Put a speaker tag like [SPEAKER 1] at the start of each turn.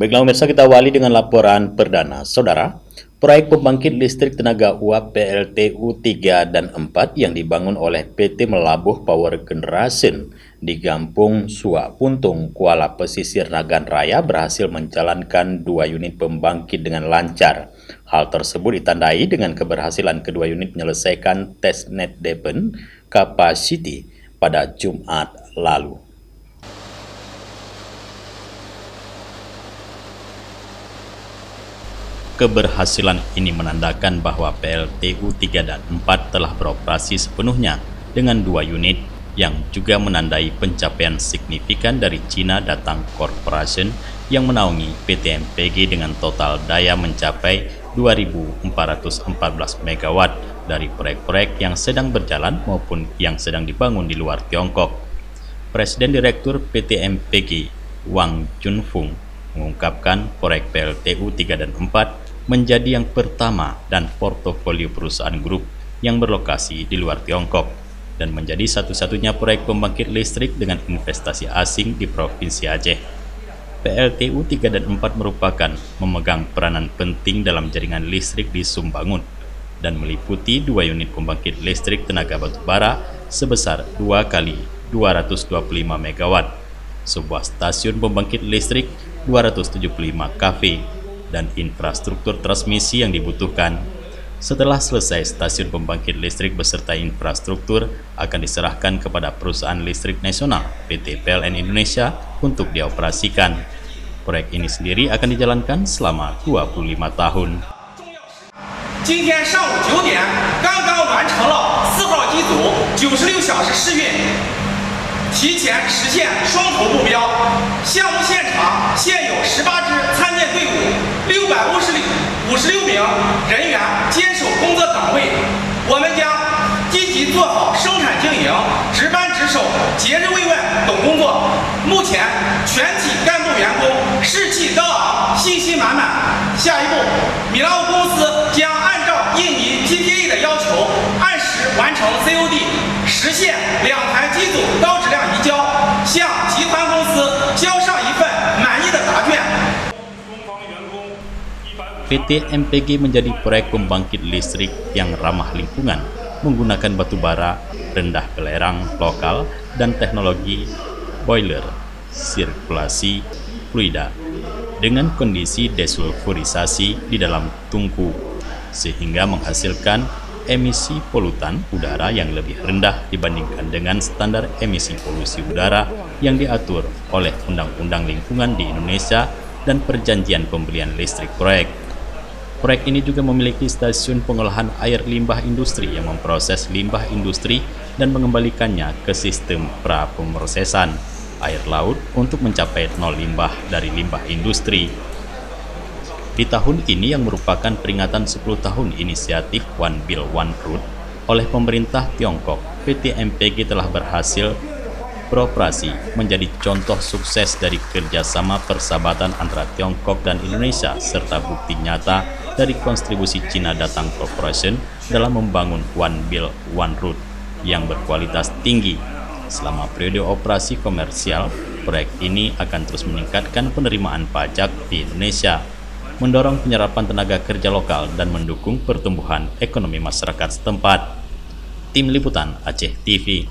[SPEAKER 1] Baiklah pemirsa, kita awali dengan laporan perdana. Saudara, proyek pembangkit listrik tenaga uap PLTU 3 dan 4 yang dibangun oleh PT Melabuh Power Generation di Gampung Suak Puntung, Kuala Pesisir, Nagan Raya berhasil menjalankan 2 unit pembangkit dengan lancar. Hal tersebut ditandai dengan keberhasilan kedua unit menyelesaikan tes net depend capacity pada Jumat lalu. Keberhasilan ini menandakan bahwa PLTU 3 dan 4 telah beroperasi sepenuhnya dengan 2 unit yang juga menandai pencapaian signifikan dari China Datang Corporation yang menaungi PT MPG dengan total daya mencapai 2.414 MW dari proyek-proyek yang sedang berjalan maupun yang sedang dibangun di luar Tiongkok. Presiden Direktur PT MPG, Wang Junfung, mengungkapkan proyek PLTU 3 dan 4 menjadi yang pertama dan portofolio perusahaan grup yang berlokasi di luar Tiongkok dan menjadi satu-satunya proyek pembangkit listrik dengan investasi asing di Provinsi Aceh. PLTU 3 dan 4 merupakan memegang peranan penting dalam jaringan listrik di Sumbangun dan meliputi 2 unit pembangkit listrik tenaga batubara sebesar 2 kali 225 MW, sebuah stasiun pembangkit listrik 275 kV, dan infrastruktur transmisi yang dibutuhkan. Setelah selesai, stasiun pembangkit listrik beserta infrastruktur akan diserahkan kepada perusahaan listrik nasional PT PLN Indonesia untuk dioperasikan. Proyek ini sendiri akan dijalankan selama 25 tahun.
[SPEAKER 2] 今天上午9点刚刚完成了4号机组96小时试运，提前实现双投目标。项目现场现有18支参建队伍，656名人员坚守工作岗位。我们将积极做好生产经营、值班值守、节日慰问等工作。目前全体干部员工士气高昂，信心满满。下一步，米拉乌公司将按照印尼 TPA 的要求，按时完成 COD， 实现2台机组高质量移交，向集团公司交上一份满意的答卷。
[SPEAKER 1] PT MPG menjadi proyek pembangkit listrik yang ramah lingkungan, menggunakan batu bara, rendah belerang lokal, dan teknologi boiler sirkulasi fluida dengan kondisi desulfurisasi di dalam tungku, sehingga menghasilkan emisi polutan udara yang lebih rendah dibandingkan dengan standar emisi polusi udara yang diatur oleh Undang-Undang Lingkungan di Indonesia dan Perjanjian Pembelian Listrik Proyek. Proyek ini juga memiliki stasiun pengolahan air limbah industri yang memproses limbah industri dan mengembalikannya ke sistem pra-pemrosesan air laut untuk mencapai nol limbah dari limbah industri. Di tahun ini yang merupakan peringatan 10 tahun inisiatif One Belt One Road oleh pemerintah Tiongkok, PT MPG telah berhasil beroperasi menjadi contoh sukses dari kerjasama persahabatan antara Tiongkok dan Indonesia serta bukti nyata dari kontribusi China Datang Corporation dalam membangun One Belt One Road yang berkualitas tinggi. Selama periode operasi komersial, proyek ini akan terus meningkatkan penerimaan pajak di Indonesia, mendorong penyerapan tenaga kerja lokal dan mendukung pertumbuhan ekonomi masyarakat setempat. Tim Liputan Aceh TV.